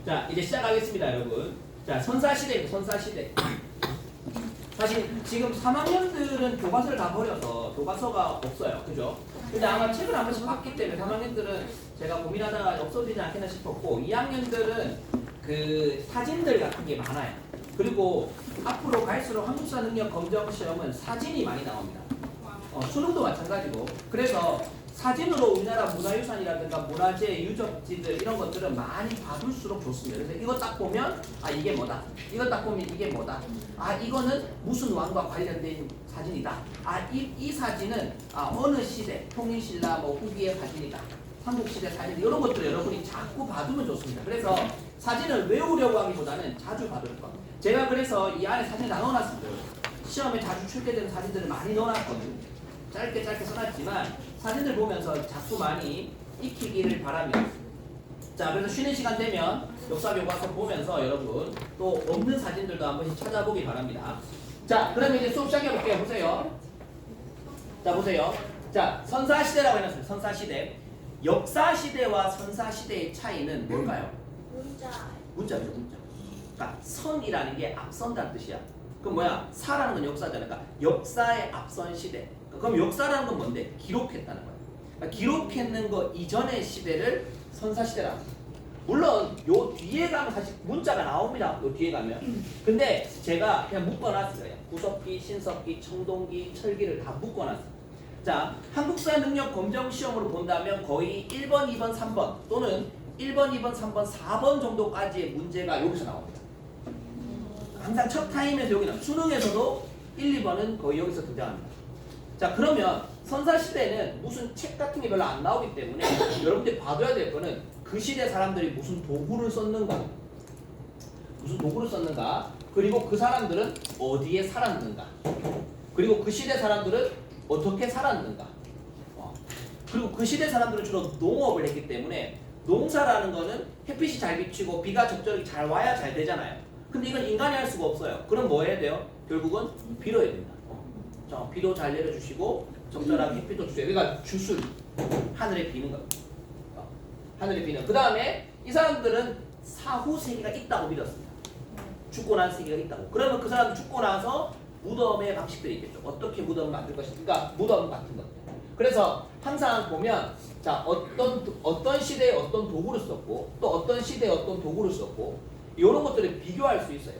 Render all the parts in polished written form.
자, 이제 시작하겠습니다, 여러분. 자, 선사시대입니다, 선사시대. 사실 지금 3학년들은 교과서를 다 버려서 교과서가 없어요. 그죠? 근데 아마 책을 한 번씩 봤기 때문에 3학년들은 제가 고민하다가 없어지지 않겠나 싶었고 2학년들은 그 사진들 같은 게 많아요. 그리고 앞으로 갈수록 한국사 능력 검정 시험은 사진이 많이 나옵니다. 수능도 마찬가지고. 그래서 사진으로 우리나라 문화유산이라든가 문화재 유적지들 이런 것들은 많이 봐둘수록 좋습니다. 그래서 이거 딱 보면 아 이게 뭐다. 이거 딱 보면 이게 뭐다. 아 이거는 무슨 왕과 관련된 사진이다. 아 이 사진은 어느 시대 통일신라 뭐 후기의 사진이다. 삼국시대 사진 이런 것들 여러분이 자꾸 봐두면 좋습니다. 그래서 사진을 외우려고 하기보다는 자주 봐둘 것. 제가 그래서 이 안에 사진 다 넣어놨습니다. 시험에 자주 출제되는 사진들을 많이 넣어놨거든요. 짧게 써놨지만 사진들 보면서 자꾸 많이 익히기를 바랍니다. 자, 그래서 쉬는 시간 되면 역사 교과서 보면서 여러분 또 없는 사진들도 한 번씩 찾아보기 바랍니다. 자, 그러면 이제 수업 시작해 볼게요. 보세요. 자, 보세요. 자, 선사시대라고 해놨어요. 선사시대. 역사시대와 선사시대의 차이는 뭘까요? 문자죠, 문자. 그러니까 선이라는 게 앞선다는 뜻이야. 그럼 뭐야? 사라는 건 역사잖아. 그러니까 역사의 앞선 시대. 그럼 역사라는 건 뭔데? 기록했다는 거야. 그러니까 기록했는 거 이전의 시대를 선사시대라 합니다. 물론 요 뒤에 가면 사실 문자가 나옵니다. 요 뒤에 가면. 근데 제가 그냥 묶어놨어요. 구석기, 신석기, 청동기, 철기를 다 묶어놨어요. 자, 한국사 능력 검정 시험으로 본다면 거의 1번, 2번, 3번 또는 1번, 2번, 3번, 4번 정도까지의 문제가 여기서 나옵니다. 항상 첫 타임에서 여기 나옵니다. 수능에서도 1, 2번은 거의 여기서 등장합니다. 자, 그러면 선사시대는 무슨 책 같은 게 별로 안 나오기 때문에 여러분들이 봐둬야 될 거는 그 시대 사람들이 무슨 도구를 썼는가, 그리고 그 사람들은 어디에 살았는가, 그리고 그 시대 사람들은 어떻게 살았는가, 그리고 그 시대 사람들은 주로 농업을 했기 때문에 농사라는 거는 햇빛이 잘 비치고 비가 적절히 잘 와야 잘 되잖아요. 근데 이건 인간이 할 수가 없어요. 그럼 뭐 해야 돼요? 결국은 빌어야 됩니다. 비도 잘 내려주시고 적절하게 햇빛도 주세요. 그러니까 주술 하늘에 비는 겁니다. 하늘에 비는. 그 다음에 이 사람들은 사후 세계가 있다고 믿었습니다. 죽고 난 세계가 있다고. 그러면 그 사람들 죽고 나서 무덤의 방식들이 있겠죠. 어떻게 무덤을 만들 것인가. 그러니까 무덤 같은 것들. 그래서 항상 보면 자 어떤 시대에 어떤 도구를 썼고 또 어떤 시대에 어떤 도구를 썼고 이런 것들을 비교할 수 있어요.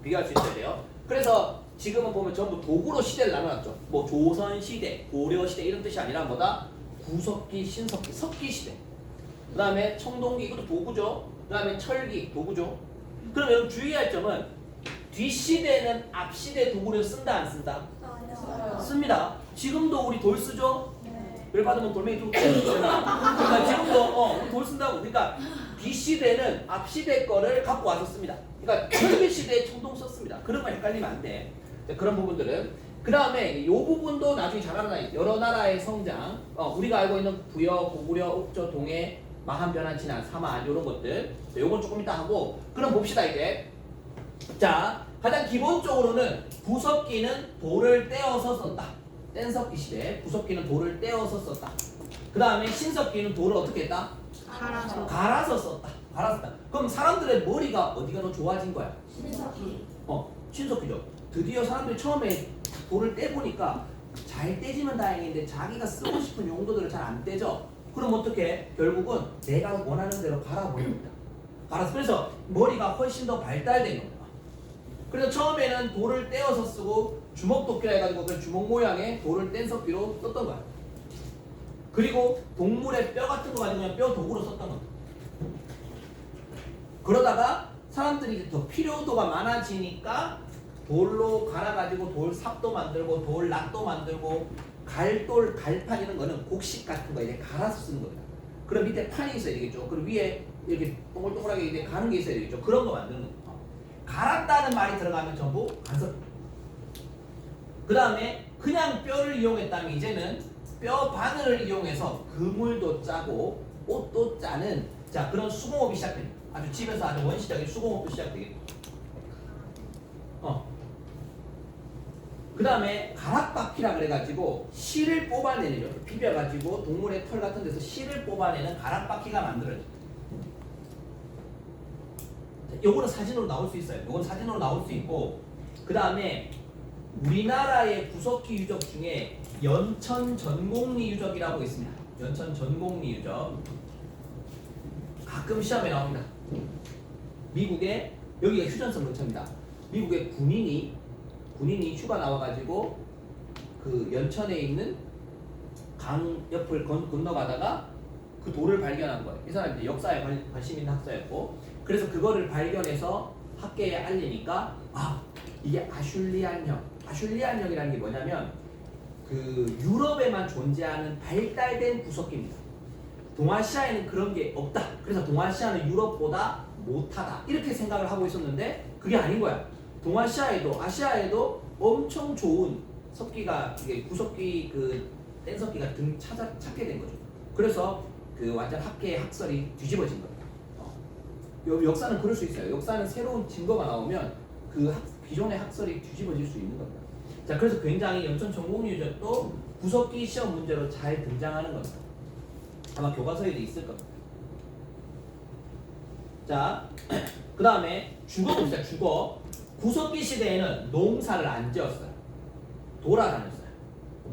비교할 수 있어야 돼요. 그래서 지금은 보면 전부 도구로 시대를 나눠놨죠. 뭐 조선시대, 고려시대 이런 뜻이 아니라 뭐다? 구석기, 신석기, 석기시대. 그 다음에 청동기, 이것도 도구죠. 그 다음에 철기, 도구죠. 그럼 여러분 주의할 점은 뒷시대는 앞시대 도구를 쓴다 안 쓴다? 씁니다. 지금도 우리 돌 쓰죠? 열 받으면 돌멩이 좀 쓰잖아. 그러니까 지금도 우리 돌 쓴다고. 그러니까 뒷시대는 앞시대 거를 갖고 와서 씁니다. 그러니까 철기시대에 청동 썼습니다. 그런 거 헷갈리면 안 돼. 그런 부분들은. 그 다음에 이 부분도 나중에 잘 알아놔요. 여러 나라의 성장, 우리가 알고 있는 부여, 고구려, 옥조, 동해, 마한, 변한, 진한, 사만 이런 것들. 요건 조금 이따 하고. 그럼 봅시다 이제. 자, 가장 기본적으로는 부석기는 돌을 떼어서 썼다. 뗀석기 시대 부석기는 돌을 떼어서 썼다. 그 다음에 신석기는 돌을 어떻게 했다? 갈아서 썼다. 그럼 사람들의 머리가 어디가 더 좋아진 거야? 신석기죠. 드디어 사람들이 처음에 돌을 떼보니까 잘 떼지면 다행인데 자기가 쓰고 싶은 용도들을 잘 안 떼죠. 그럼 어떻게? 결국은 내가 원하는 대로 갈아버립니다. 그래서 머리가 훨씬 더 발달된 겁니다. 그래서 처음에는 돌을 떼어서 쓰고 주먹도끼라 해가지고 그 주먹 모양의 돌을 뗀 석기로 썼던 거야. 그리고 동물의 뼈 같은 거 가지고 그냥 뼈 도구로 썼던 겁니다. 그러다가 사람들이 이제 더 필요도가 많아지니까 돌로 갈아가지고 돌 삽도 만들고 돌 낫도 만들고 갈돌, 갈판 이런 거는 곡식 같은 거 이제 갈아서 쓰는 겁니다. 그럼 밑에 판이 있어야 되겠죠. 그리고 위에 이렇게 동글동글하게 이제 가는 게 있어야 되겠죠. 그런 거 만드는 겁니다. 갈았다는 말이 들어가면 전부 간섭. 그 다음에 그냥 뼈를 이용했다면 이제는 뼈 바늘을 이용해서 그물도 짜고 옷도 짜는 자 그런 수공업이 시작됩니다. 아주 집에서 아주 원시적인 수공업도 시작되겠죠. 그 다음에 가락바퀴라 그래가지고 실을 뽑아내는 비벼가지고 동물의 털 같은 데서 실을 뽑아내는 가락바퀴가 만들어집니다. 요거는 사진으로 나올 수 있어요. 요건 사진으로 나올 수 있고, 그 다음에 우리나라의 구석기 유적 중에 연천 전곡리 유적이라고 있습니다. 연천 전곡리 유적. 가끔 시험에 나옵니다. 미국의, 여기가 휴전선 근처입니다. 미국의 군인이 휴가 나와가지고 그 연천에 있는 강 옆을 건너가다가 그 돌을 발견한 거예요. 이 사람이 이제 역사에 관심 있는 학자였고, 그래서 그거를 발견해서 학계에 알리니까 이게 아슐리안형이라는 게 뭐냐면 그 유럽에만 존재하는 발달된 구석기입니다. 동아시아에는 그런 게 없다. 그래서 동아시아는 유럽보다 못하다. 이렇게 생각을 하고 있었는데 그게 아닌 거야. 동아시아에도 아시아에도 엄청 좋은 석기가, 이게 구석기 그 뗀석기가 찾게 된 거죠. 그래서 그 완전 학계의 학설이 뒤집어진 겁니다. 역사는 그럴 수 있어요. 역사는 새로운 증거가 나오면 그 기존의 학설이 뒤집어질 수 있는 겁니다. 자, 그래서 굉장히 연천 전곡리 유적도 구석기 시험 문제로 잘 등장하는 겁니다. 아마 교과서에도 있을 겁니다. 자, 그 다음에 주거 봅시다. 주거. 구석기 시대에는 농사를 안 지었어요. 돌아다녔어요.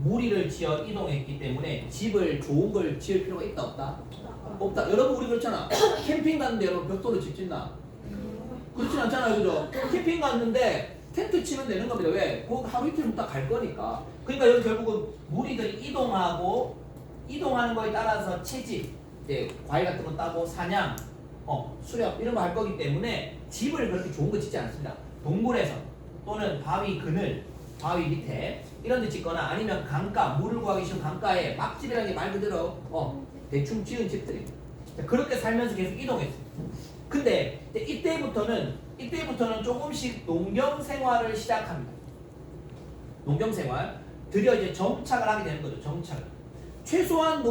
무리를 지어 이동했기 때문에 집을 좋은 걸 지을 필요가 있다 없다? 없다. 여러분 우리 그렇잖아. 캠핑 갔는데 여러분 벽돌을 짓나? 그렇진 않잖아요, 그죠? 캠핑 갔는데 텐트 치면 되는 겁니다. 왜? 그 하루 이틀 묵다 갈 거니까. 그러니까 여기 결국은 무리들이 이동하는 거에 따라서 채집, 이제 과일 같은 거 따고 사냥, 수렵 이런 거 할 거기 때문에 집을 그렇게 좋은 거 짓지 않습니다. 동굴에서 또는 바위 그늘, 바위 밑에 이런 데 짓거나 아니면 강가, 물을 구하기 쉬운 강가에 막집이라는 게 말 그대로 대충 지은 집들입니다. 그렇게 살면서 계속 이동했어요. 근데 이때부터는 조금씩 농경 생활을 시작합니다. 농경 생활. 드디어 이제 정착을 하게 되는 거죠. 정착을. 최소한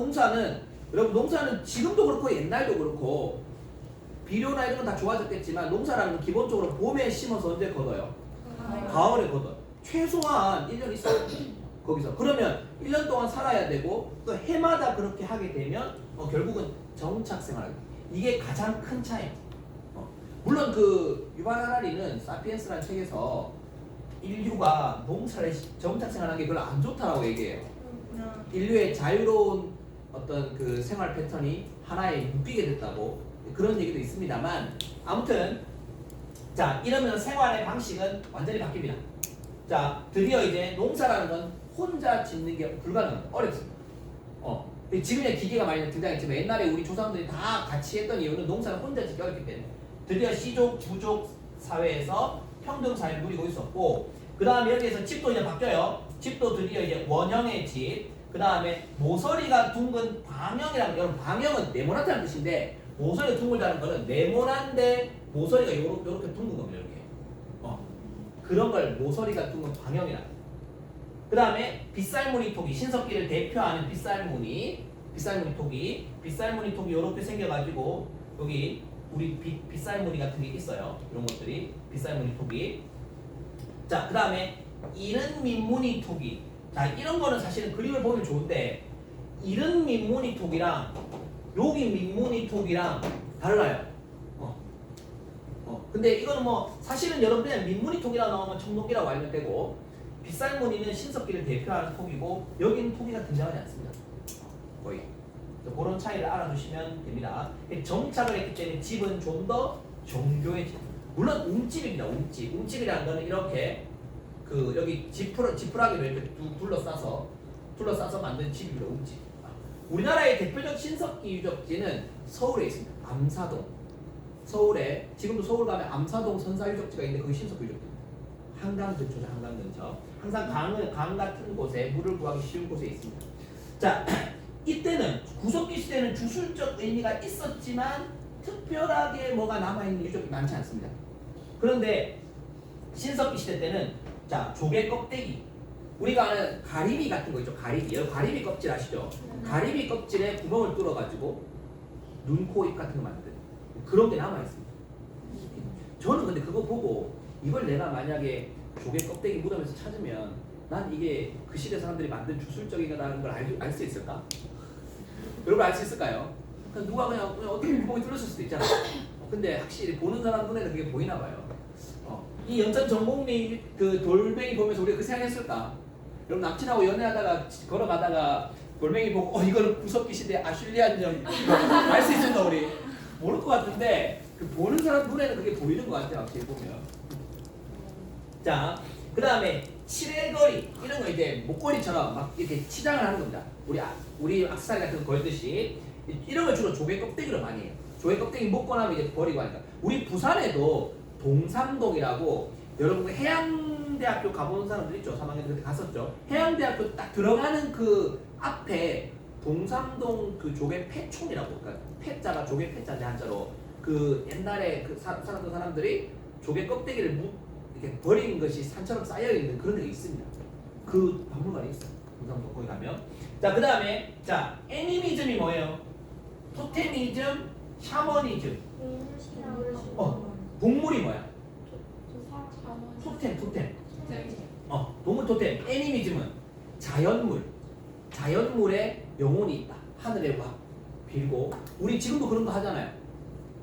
여러분 농사는 지금도 그렇고 옛날도 그렇고 비료나 이런 건 다 좋아졌겠지만 농사라는 건 기본적으로 봄에 심어서 언제 걷어요? 가을에 걷어요. 최소한 1년 있어요. 거기서. 그러면 1년 동안 살아야 되고 또 해마다 그렇게 하게 되면 결국은 정착 생활을. 이게 가장 큰 차이입니다. 물론 그 유발 하라리는 사피엔스라는 책에서 인류가 농사를 정착 생활하는 게 별로 안 좋다라고 얘기해요. 인류의 자유로운 어떤 그 생활 패턴이 하나에 묶이게 됐다고 그런 얘기도 있습니다만, 아무튼 자, 이러면 생활의 방식은 완전히 바뀝니다. 자, 드디어 이제 농사라는 건 혼자 짓는 게 불가능합니다. 어렵습니다. 지금의 기계가 많이 등장했지만 옛날에 우리 조상들이 다 같이 했던 이유는 농사를 혼자 짓기 어렵기 때문에. 드디어 시족, 부족 사회에서 평등 사회를 누리고 있었고, 그 다음에 여기에서 집도 이제 바뀌어요. 집도 드디어 이제 원형의 집, 그 다음에 모서리가 둥근 방형이라는, 여러분 방형은 네모나다는 뜻인데 모서리가 둥글다는 거는 네모난데 모서리가 요렇게 둥근 겁니다. 이렇게. 그런 걸 모서리가 둥근 방형이라. 그 다음에 빗살무늬 토기, 신석기를 대표하는 빗살무늬 토기 이렇게 생겨가지고 여기 우리 빗살무늬 같은 게 있어요. 이런 것들이 빗살무늬 토기. 자, 그 다음에 이른 민무늬 토기. 자, 이런 거는 사실은 그림을 보면 좋은데 이른 민무늬 토기랑 여기 민무늬 토기랑 달라요. 근데 이거는 뭐 사실은 여러분들 민무늬 토기라고 나오면 청동기라고 알면 되고, 빗살무늬는 신석기를 대표하는 토기고 여기는 토기가 등장하지 않습니다. 거의. 그런 차이를 알아두시면 됩니다. 정착을 했기 때문에 집은 좀 더 정교해집니다. 물론 웅집입니다. 웅집이라는 거는 이렇게 그 여기 지푸라기로 이렇게 둘러싸서 만든 집입니다. 웅집. 우리나라의 대표적 신석기 유적지는 서울에 있습니다. 암사동. 서울에 지금도 서울 가면 암사동 선사유적지가 있는데 그게 신석기 유적지입니다. 한강 근처죠. 한강 근처. 항상 강 같은 곳에 물을 구하기 쉬운 곳에 있습니다. 자, 이때는 구석기 시대는 주술적 의미가 있었지만 특별하게 뭐가 남아있는 유적이 많지 않습니다. 그런데 신석기 시대 때는 자, 조개 껍데기, 우리가 아는 가리비 같은 거 있죠. 가리비 껍질 아시죠? 가리비 껍질에 구멍을 뚫어가지고 눈, 코, 입 같은 거 만든 그런 게 남아있습니다. 저는 근데 그거 보고 이걸 내가 만약에 조개 껍데기 무덤에서 찾으면 난 이게 그 시대 사람들이 만든 주술적이라는 걸 알 수 있을까? 여러분 알 수 있을까요? 누가 그냥 어떻게 구멍이 뚫렸을 수도 있잖아요. 근데 확실히 보는 사람 눈에는 그게 보이나 봐요. 이 연천 전곡리 그 돌멩이 보면서 우리가 그 생각했을까? 여러분 남친하고 연애하다가 걸어가다가 돌멩이 보고 이거는 구석기 시대 아슐리안점 알 수 있었나 우리? 모를 것 같은데 그 보는 사람 눈에는 그게 보이는 것 같아요. 확실히 보면. 자, 그 다음에 칠해거리 이런 거 이제 목걸이처럼 막 이렇게 치장을 하는 겁니다. 우리 악세사리 같은 거 걸듯이 이런 걸 주로 조개 껍데기로 많이 해요. 조개 껍데기 먹고 나면 이제 버리고 하니까. 우리 부산에도 동삼동이라고 여러분 해양대학교 가본 사람들 있죠? 3학년 그때 갔었죠? 해양대학교 딱 들어가는 그 앞에 동삼동 그 조개 폐촌이라고, 그러니까 폐자가 조개 폐자인데 한자로 그 옛날에 그 살았던 사람들이 조개 껍데기를 이렇게 버린 것이 산처럼 쌓여 있는 그런 데가 있습니다. 그 박물관이 있어요. 동삼동 거기 가면. 자, 그 다음에 자 애니미즘이 뭐예요? 토테미즘, 샤머니즘. 동물이 뭐야? 토템. 동물 토템. 애니미즘은 자연물에 영혼이 있다. 하늘에 와 빌고. 우리 지금도 그런 거 하잖아요.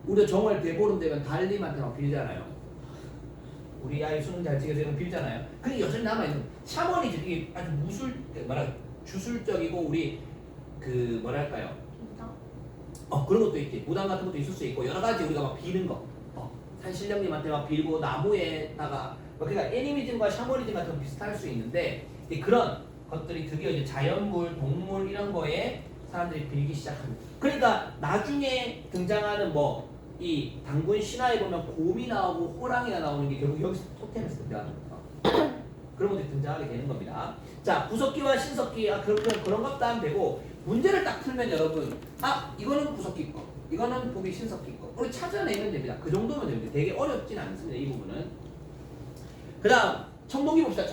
우리가 정월 대보름 되면 달님한테 막 빌잖아요. 우리 아이 수능 잘 지게 되면 빌잖아요. 근데 여전히 남아있는 샤머니즘, 이게 아주 주술적이고 우리 그 뭐랄까요? 그런 것도 있지. 무당 같은 것도 있을 수 있고 여러 가지 우리가 막 비는 거. 산신령님한테 막 빌고 나무에다가 그러니까 애니미즘과 샤머니즘 같은 거 비슷할 수 있는데 그런 것들이 드디어 이제 자연물, 동물 이런 거에 사람들이 빌기 시작합니다. 그러니까 나중에 등장하는 뭐 이 당군 신화에 보면 곰이 나오고 호랑이가 나오는 게 결국 여기서 토템에서 등장하는 거예요. 그런 것들이 등장하게 되는 겁니다. 자, 구석기와 신석기 그런 것도 하면 되고 문제를 딱 풀면 여러분 이거는 구석기 거, 이거는 보기 신석기 거 우리 찾아내면 됩니다. 그 정도면 됩니다. 되게 어렵진 않습니다. 이 부분은. 그 다음 청동기 봅시다.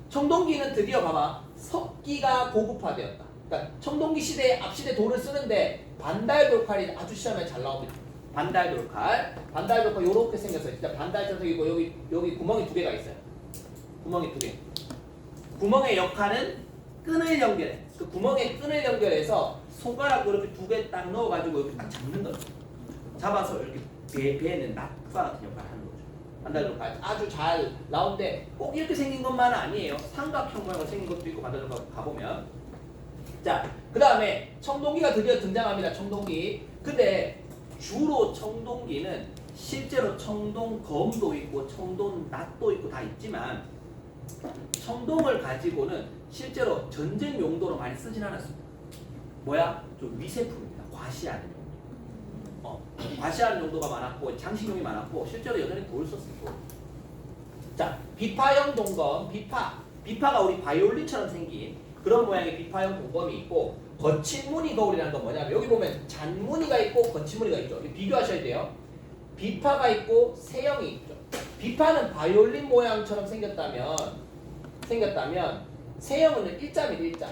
청동기는 드디어 봐봐 석기가 고급화되었다. 그러니까 청동기 시대에 앞시대 돌을 쓰는데 반달돌칼이 아주 시험에 잘 나옵니다. 반달돌칼 요렇게 생겼어요. 진짜 반달처럼 생기고 여기 구멍이 2개가 있어요. 구멍이 2개. 구멍의 역할은 끈을 연결해. 그 구멍에 끈을 연결해서 손가락으로 이렇게 2개 딱 넣어가지고 이렇게 딱 잡는 거죠. 잡아서 이렇게 배에는 낫과 같은 역할을 하는 거죠. 반달돌칼 아주 잘 나오는데 꼭 이렇게 생긴 것만은 아니에요. 삼각형 모양으로 생긴 것도 있고 반달돌칼 가보면. 자, 그 다음에 청동기가 드디어 등장합니다. 청동기. 근데 주로 청동기는 실제로 청동검도 있고 청동낫도 있고 다 있지만 청동을 가지고는 실제로 전쟁 용도로 많이 쓰진 않았습니다. 뭐야? 좀 미세품입니다. 과시하는 용도. 과시하는 용도가 많았고 장식용이 많았고 실제로 여전히 돌 썼었고. 자, 비파형 동검, 비파가 우리 바이올린처럼 생긴 그런 모양의 비파형 동검이 있고 거친 무늬 거울이라는 건 뭐냐면 여기 보면 잔무늬가 있고 거친 무늬가 있죠. 비교하셔야 돼요. 비파가 있고 세형이 있죠. 비파는 바이올린 모양처럼 생겼다면 세형은 일자입니다.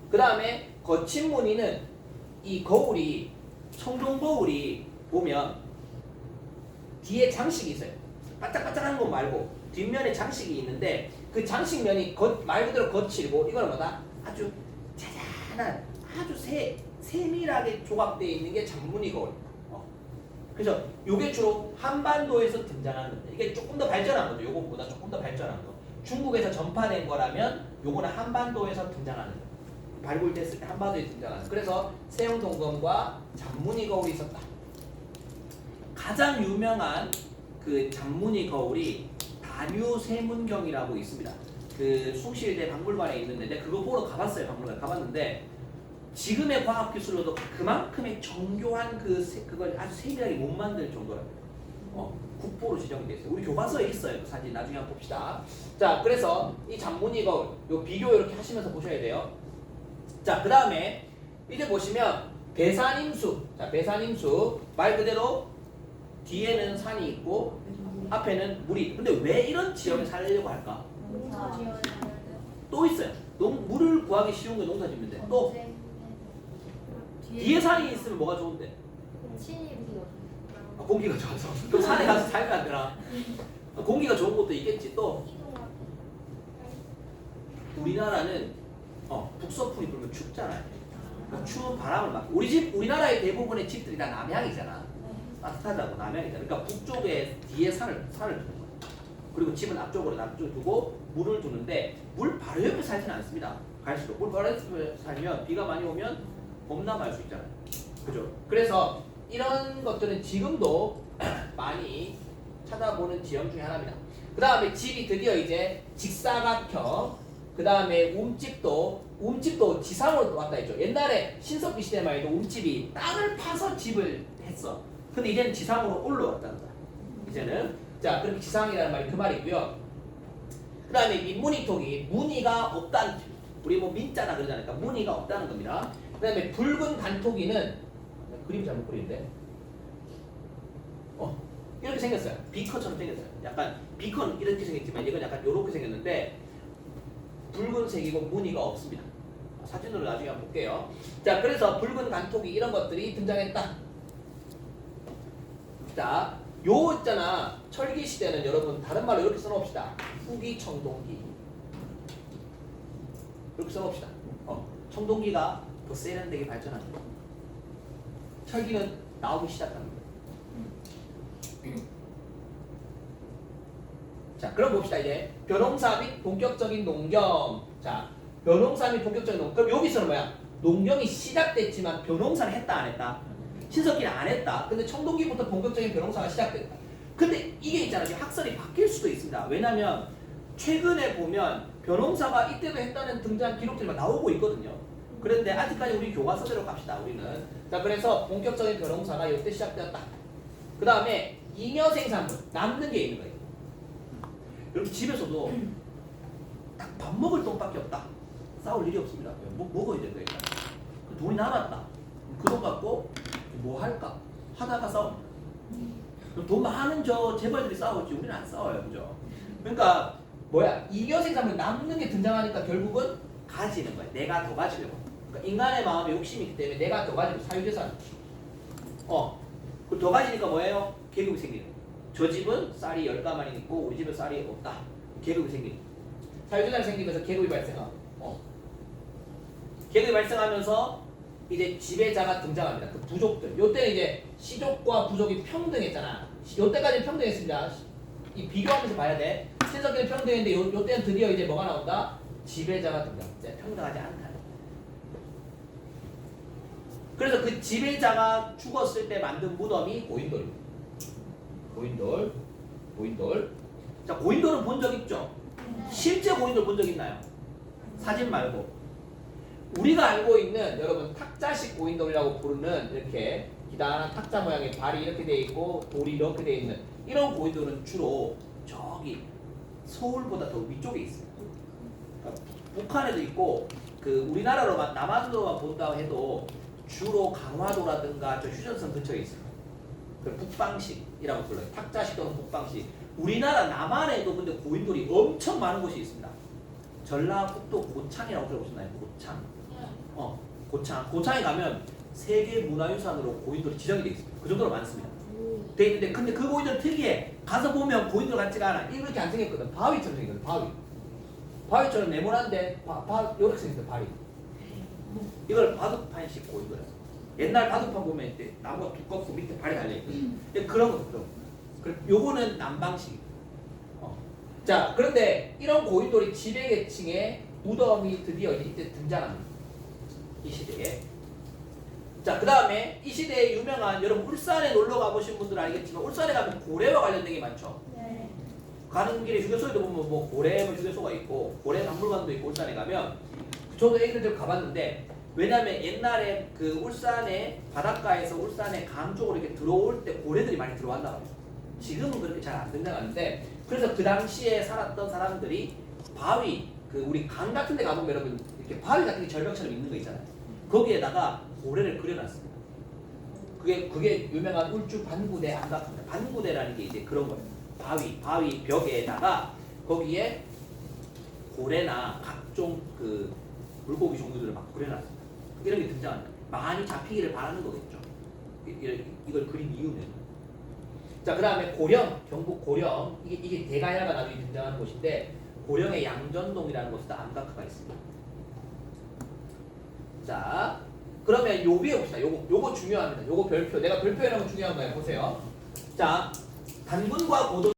그 다음에 거친 무늬는 이 거울이 청동 거울이 보면 뒤에 장식이 있어요. 바짝바짝한 거 말고 뒷면에 장식이 있는데 그 장식면이 말 그대로 거칠고 이거는 뭐다? 아주 자잘한 아주 세밀하게 조각되어 있는 게 잔무늬 거울입니다. 그래서 이게 주로 한반도에서 등장하는 건데 이게 조금 더 발전한 거죠. 요거보다 조금 더 발전한 거. 중국에서 전파된 거라면 요거는 한반도에서 등장하는 거예요. 발굴됐을 때 한반도에 등장하는 거예요. 그래서 세형 동검과 잔무늬 거울이 있었다. 가장 유명한 그 잔무늬 거울이 다류 세문경이라고 있습니다. 그 숭실대 박물관에 있는데 그거 보러 가봤어요. 박물관 가봤는데 지금의 과학 기술로도 그만큼의 정교한 그걸 아주 세밀하게 못 만들 정도라고요. 국보로 지정이 됐어요. 우리 교과서에 있어요. 그 사진 나중에 한번 봅시다. 자, 그래서 이 잔무늬 거울 요 비교 이렇게 하시면서 보셔야 돼요. 자, 그 다음에 이제 보시면 배산임수. 자, 배산임수 말 그대로 뒤에는 산이 있고 앞에는 물이. 근데 왜 이런 지역에 살려고 할까? 또 있어요. 물을 구하기 쉬운 게 농사 짓면 돼. 또 뒤에 산이 있으면 뭐가 좋은데? 공기가 좋아서. 그럼 산에 가서 살면 안 되나? 공기가 좋은 곳도 있겠지. 또 우리나라는 북서풍이 불면 춥잖아요. 그러니까 추운 바람을 막 우리나라의 대부분의 집들이 다 남향이잖아. 따뜻하다고 남양이잖아. 그러니까 북쪽에 뒤에 산을 두는 거야. 그리고 집은 앞쪽으로 남쪽 두고 물을 두는데 물 바로 옆에 살지는 않습니다. 갈수록 물 바로 옆에 살면 비가 많이 오면 범람할 수 있잖아요. 그죠? 그래서 이런 것들은 지금도 많이 찾아보는 지형 중에 하나입니다. 그 다음에 집이 드디어 이제 직사각형, 그 다음에 움집도 지상으로 왔다 했죠. 옛날에 신석기 시대만 해도 움집이 땅을 파서 집을 했어. 근데 이제는 지상으로 올라왔다는 거야. 이제는 자 그렇게 지상이라는 말이 그 말이고요. 그 다음에 민무늬톡이 무늬가 없다는, 우리 뭐 민자나 그러잖아요. 그러니까 무늬가 없다는 겁니다. 그 다음에 붉은 단톡이는 그림 잘못 그리는데 이렇게 생겼어요. 비커처럼 생겼어요. 약간 비커는 이렇게 생겼지만 이건 약간 이렇게 생겼는데 붉은색이고 무늬가 없습니다. 사진으로 나중에 한번 볼게요. 자, 그래서 붉은 단톡이 이런 것들이 등장했다. 자, 요 있잖아. 철기 시대는 여러분 다른 말로 이렇게 써놓읍시다. 후기 청동기. 이렇게 써놓읍시다. 청동기가 더 세련되게 발전합니다. 철기는 나오기 시작합니다. 자, 그럼 봅시다. 이제 벼농사 및 본격적인 농경. 자, 벼농사 및 본격적인 농경. 그럼 여기서는 뭐야? 농경이 시작됐지만 벼농사를 했다 안 했다? 신석기는 안 했다. 근데 청동기부터 본격적인 벼농사가 시작됐다. 근데 이게 있잖아요. 학설이 바뀔 수도 있습니다. 왜냐면 최근에 보면 벼농사가 이때도 했다는 등장 기록들이 막 나오고 있거든요. 그런데 아직까지 우리 교과서대로 갑시다. 우리는. 자, 그래서 본격적인 벼농사가 이때 시작되었다. 그 다음에 잉여 생산물 남는 게 있는 거예요. 여러분 집에서도 딱 밥 먹을 돈밖에 없다. 싸울 일이 없습니다. 먹어야 된다. 일단. 돈이 남았다. 그 돈 갖고 뭐 할까? 하다가 싸웁니다. 돈 많은 저 재벌들이 싸우지 우리는 안 싸워요. 그죠? 그러니까 뭐야? 잉여 생산물 남는 게 등장하니까 결국은 가지는 거야. 내가 더 가지려고. 그러니까 인간의 마음에 욕심이 있기 때문에 내가 더 가지고 사유재산. 그 더 가지니까 뭐예요? 계급이 생기는 거예요. 저 집은 쌀이 10가마니 있고 우리 집은 쌀이 없다. 계급이 생기는 거예요. 사유재산이 생기면서 계급이 발생하고 계급이 발생하면서 이제 지배자가 등장합니다. 그 부족들. 요때는 이제 시족과 부족이 평등했잖아. 요때까지는 평등했습니다. 이 비교하면서 봐야 돼. 신석기는 평등했는데 요때는 드디어 이제 뭐가 나온다? 지배자가 등장. 평등하지 않다. 그래서 그 지배자가 죽었을 때 만든 무덤이 고인돌입니다. 고인돌. 자, 고인돌은 본 적 있죠? 실제 고인돌 본 적 있나요? 사진 말고. 우리가 알고 있는 여러분 탁자식 고인돌이라고 부르는 이렇게 기다란 탁자 모양의 발이 이렇게 되어 있고 돌이 이렇게 되어 있는 이런 고인돌은 주로 저기 서울보다 더 위쪽에 있습니다. 그러니까 북한에도 있고 그 우리나라로만 남한도만 본다고 해도 주로 강화도라든가 저 휴전선 근처에 있어요. 그 북방식이라고 불러요. 탁자식 또는 북방식. 우리나라 남한에도 근데 고인돌이 엄청 많은 곳이 있습니다. 전라북도 고창이라고 들어보셨나요? 고창. 고창에 가면 세계 문화유산으로 고인돌이 지정이 되어 있습니다. 그 정도로 많습니다. 돼 있는데 근데 그 고인돌 특이해. 가서 보면 고인돌 같지가 않아. 이렇게 안 생겼거든. 바위처럼 생겼거든. 바위처럼 네모난데 이렇게 생겼어. 바위. 이걸 바둑판식 고인돌이야. 옛날 바둑판 보면 이제 나무가 두껍고 밑에 발이 달려있거든. 그런 거. 요거는 남방식. 자, 그런데 이런 고인돌이 지배계층의 무덤이 드디어 이때 등장합니다. 이 시대에. 자, 그 다음에 이 시대에 유명한, 여러분 울산에 놀러 가보신 분들은 알겠지만 울산에 가면 고래와 관련된 게 많죠. 네. 가는 길에 휴게소에도 보면 뭐 고래 휴게소가 있고 고래 박물관도 있고 울산에 가면 저도 애기들 가봤는데 왜냐면 옛날에 그 울산의 바닷가에서 울산의 강 쪽으로 이렇게 들어올 때 고래들이 많이 들어왔나 봐요. 지금은 그렇게 잘 안 등장하는데 그래서 그 당시에 살았던 사람들이 바위, 그 우리 강 같은 데 가보면 여러분 이렇게 바위 같은 게 절벽처럼 있는 거 있잖아요. 거기에다가 고래를 그려놨습니다. 그게 유명한 울주 반구대 안각합니다. 반구대라는 게 이제 그런 거예요. 바위 벽에다가 거기에 고래나 각종 그 물고기 종류들을 막 그려놨습니다. 이런 게 등장합니다. 많이 잡히기를 바라는 거겠죠. 이걸 그린 이유는. 자, 그 다음에 고령, 경북 고령. 이게 대가야가 나중에 등장하는 곳인데 고령의 양전동이라는 곳에도 암각화가 있습니다. 자, 그러면 요 위에 봅시다. 요거 중요합니다. 요거 별표. 내가 별표해놓은 거 중요한 거예요. 보세요. 자, 단군과 고도